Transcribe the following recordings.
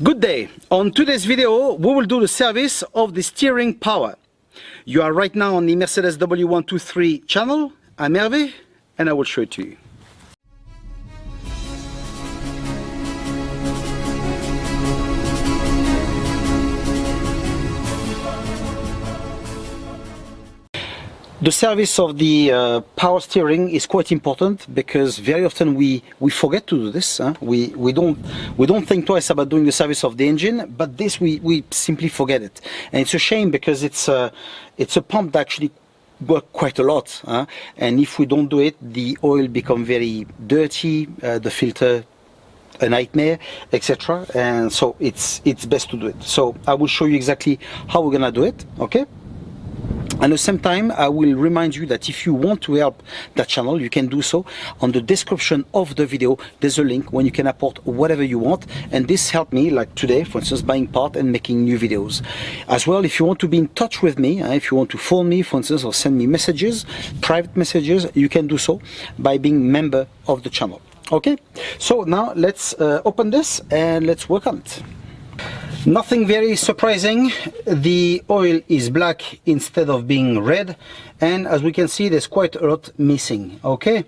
Good day. On today's video we will do the service of the steering power. You are right now on the Mercedes W123 channel. I'm Hervé and I will show it to you. The service of the power steering is quite important because very often we forget to do this. We don't think twice about doing the service of the engine, but this we simply forget it, and it's a shame because it's a pump that actually works quite a lot. And if we don't do it, the oil become very dirty, the filter a nightmare, etc. And so it's best to do it. So I will show you exactly how we're gonna do it. Okay. And at the same time, I will remind you that if you want to help that channel, you can do so. On the description of the video, there's a link when you can support whatever you want. And this helped me, like today, for instance, buying part and making new videos. As well, if you want to be in touch with me, if you want to phone me, for instance, or send me messages, private messages, you can do so by being member of the channel. Okay? So now let's open this and let's work on it. Nothing very surprising, the oil is black instead of being red, and as we can see there's quite a lot missing. Okay,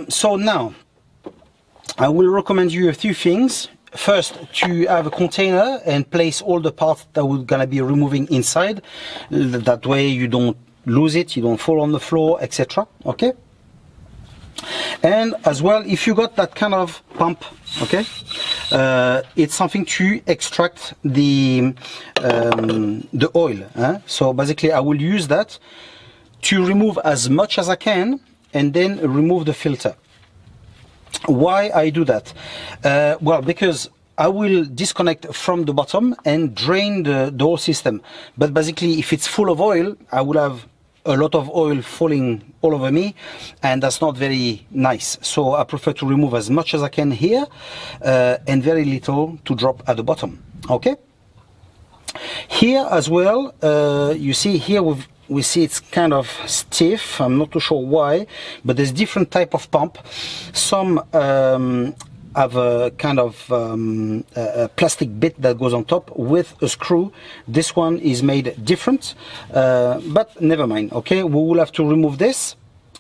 so now I will recommend you a few things. First, to have a container and place all the parts that we're gonna be removing inside, that way you don't lose it, you don't fall on the floor, etc. Okay. And as well, if you got that kind of pump, okay, it's something to extract the oil. So basically I will use that to remove as much as I can and then remove the filter. Why I do that? Well, because I will disconnect from the bottom and drain the whole system. But basically if it's full of oil, I will have a lot of oil falling all over me, and that's not very nice. So I prefer to remove as much as I can here and very little to drop at the bottom. Okay, here as well, you see here we see it's kind of stiff. I'm not too sure why, but there's different type of pump. Some have a kind of a plastic bit that goes on top with a screw. This one is made different, but never mind. Okay, we will have to remove this,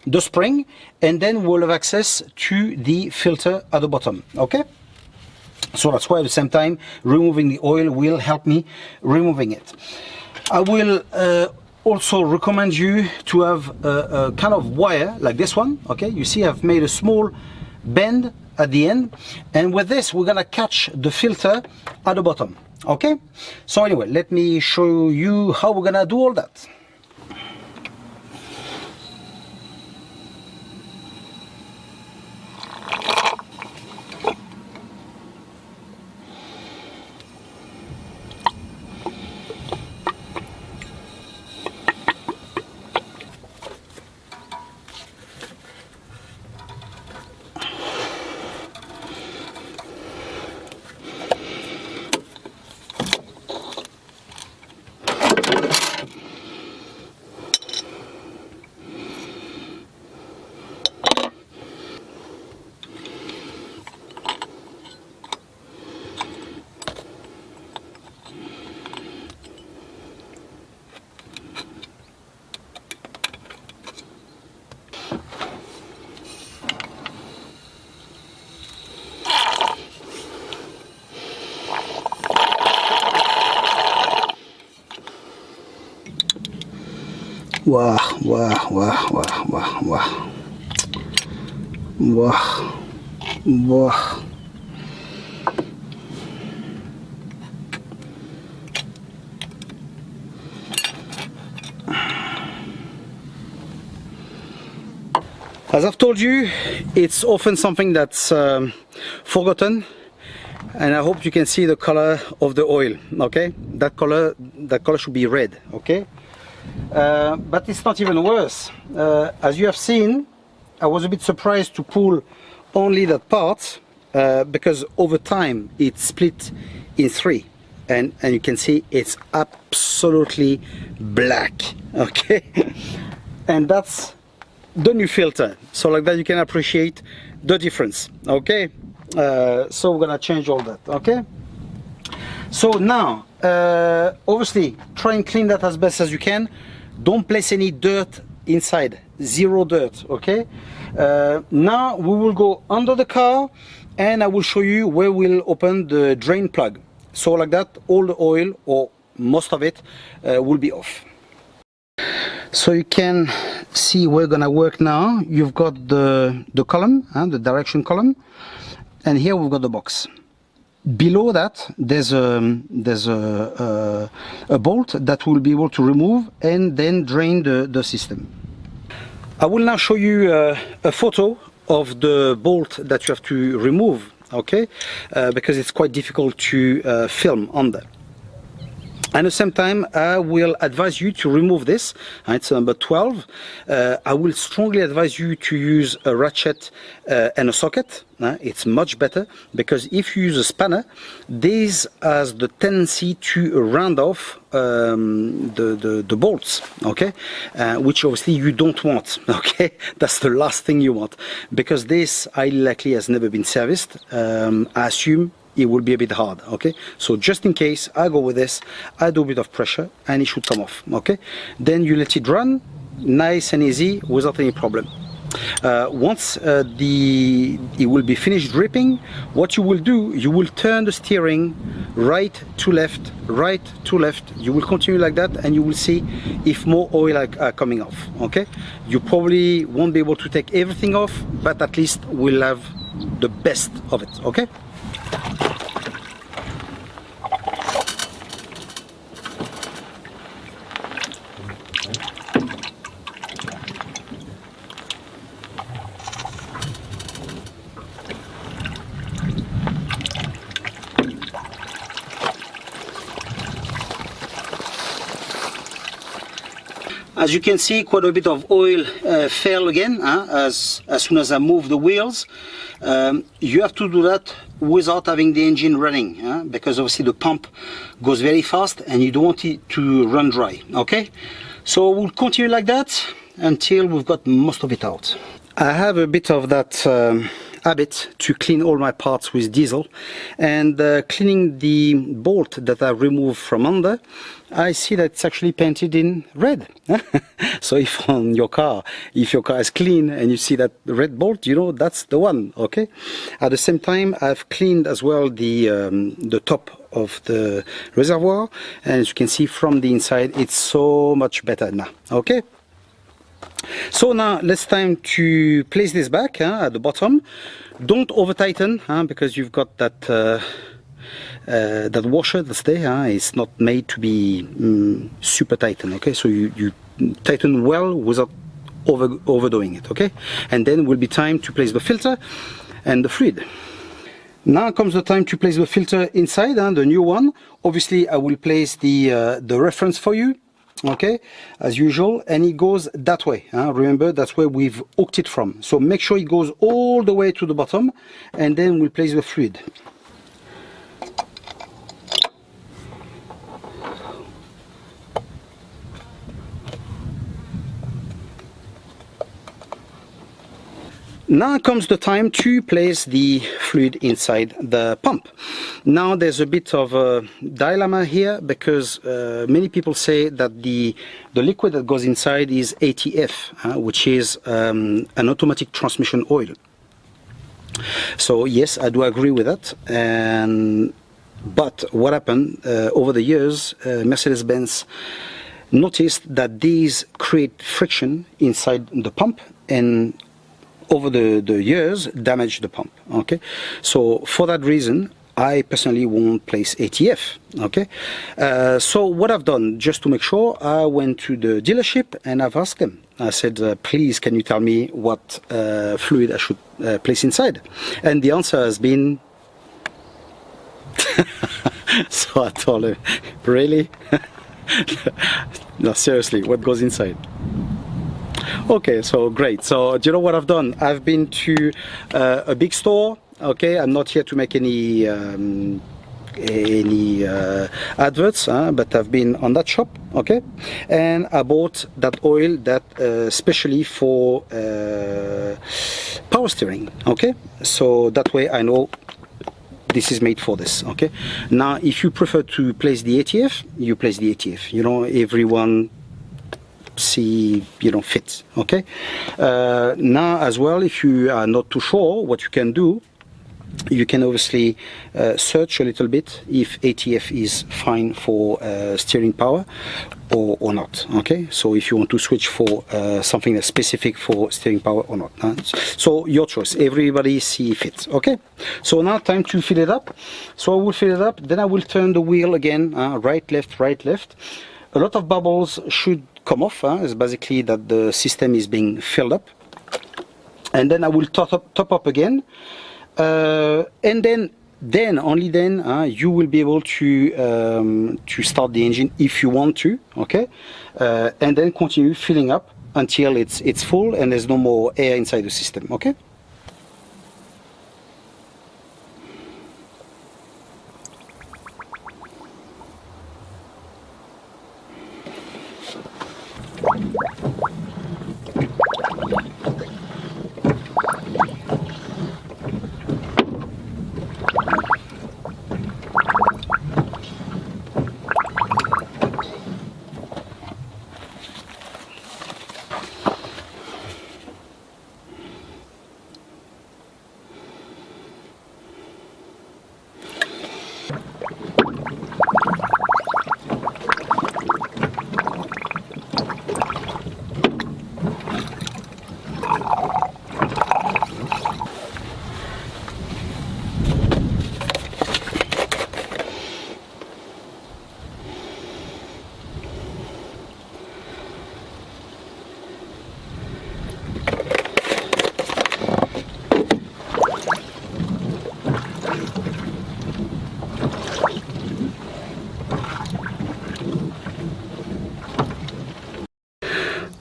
the spring, and then we'll have access to the filter at the bottom. Okay, so that's why at the same time removing the oil will help me removing it. I will also recommend you to have a kind of wire like this one. Okay, you see I've made a small bend at the end, and with this we're gonna catch the filter at the bottom. Okay, so anyway, let me show you how we're gonna do all that. Wow, wow, wow, wow, wow, wow. Wow, wow. As I've told you, it's often something that's forgotten, and I hope you can see the color of the oil. Okay, that color should be red. Okay. But it's not even worse. As you have seen, I was a bit surprised to pull only that part because over time it split in three, and you can see it's absolutely black. Okay, and that's the new filter. So like that you can appreciate the difference. Okay, so we're gonna change all that. Okay. So now, obviously, try and clean that as best as you can. Don't place any dirt inside, zero dirt, okay? Now we will go under the car and I will show you where we'll open the drain plug. So like that, all the oil, or most of it, will be off. So you can see we're gonna work now. You've got the column, the direction column, and here we've got the box. Below that, there's a bolt that we'll be able to remove and then drain the system. I will now show you a photo of the bolt that you have to remove, okay? Because it's quite difficult to film on there. At the same time, I will advise you to remove this. It's number 12. I will strongly advise you to use a ratchet and a socket. It's much better, because if you use a spanner, this has the tendency to round off the bolts, okay? Which obviously you don't want, okay? That's the last thing you want, because this highly likely has never been serviced. I assume it will be a bit hard, okay? So just in case, I go with this, I do a bit of pressure and it should come off, okay? Then you let it run, nice and easy, without any problem. Once it will be finished dripping, what you will do, you will turn the steering right to left, right to left. You will continue like that and you will see if more oil are coming off, okay? You probably won't be able to take everything off, but at least we'll have the best of it, okay? As you can see, quite a bit of oil fell again as soon as I move the wheels. You have to do that without having the engine running, because obviously the pump goes very fast and you don't want it to run dry, okay? So we'll continue like that until we've got most of it out. I have a bit of that habit to clean all my parts with diesel, and cleaning the bolt that I removed from under, I see that it's actually painted in red. So if your car is clean and you see that red bolt, you know that's the one, okay? At the same time, I've cleaned as well the top of the reservoir, and as you can see from the inside, it's so much better now, okay? So now let's time to place this back at the bottom. Don't over tighten because you've got that that washer that's there. It's not made to be super tighten, okay? So you tighten well without overdoing it, okay? And then will be time to place the filter and the fluid. Now comes the time to place the filter inside, the new one. Obviously I will place the reference for you, okay, as usual, and it goes that way. Remember, that's where we've hooked it from. So make sure it goes all the way to the bottom, and then we'll place the fluid. Now comes the time to place the fluid inside the pump. Now there's a bit of a dilemma here, because many people say that the liquid that goes inside is ATF, which is an automatic transmission oil. So yes, I do agree with that. But what happened over the years, Mercedes-Benz noticed that these create friction inside the pump, and over the years damage the pump, okay? So for that reason, I personally won't place ATF, okay? So what I've done, just to make sure, I went to the dealership and I've asked them. I said, please, can you tell me what fluid I should place inside? And the answer has been... So I told him, really? No, seriously, what goes inside? Okay, so great. So do you know what I've done? I've been to a big store. Okay, I'm not here to make any adverts, but I've been on that shop. Okay, and I bought that oil that especially for power steering. Okay, so that way I know this is made for this. Okay. Now, if you prefer to place the ATF, you place the ATF. You know, everyone see, you know, fits. Okay. Now, as well, if you are not too sure, what you can do, you can obviously search a little bit if ATF is fine for steering power or not. Okay, so if you want to switch for something that's specific for steering power or not. So your choice, everybody see fit. Okay, so now time to fill it up. So I will fill it up, then I will turn the wheel again, right, left, right, left. A lot of bubbles should come off. It's basically that the system is being filled up. And then I will top up again. And then only then you will be able to start the engine if you want to. Okay, and then continue filling up until it's full and there's no more air inside the system. Okay.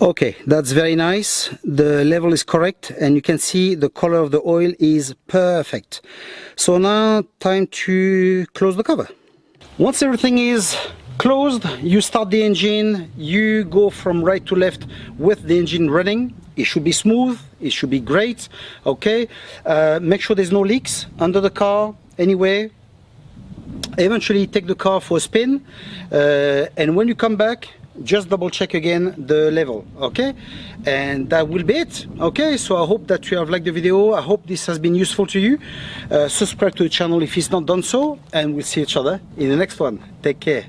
Okay, that's very nice. The level is correct and you can see the color of the oil is perfect. So now time to close the cover. Once everything is closed, you start the engine, you go from right to left with the engine running. It should be smooth, it should be great. Okay, make sure there's no leaks under the car anyway. Eventually take the car for a spin, and when you come back, just double check again the level. Okay, and that will be it. Okay, so I hope that you have liked the video. I hope this has been useful to you. Subscribe to the channel if it's not done so, and we'll see each other in the next one. Take care.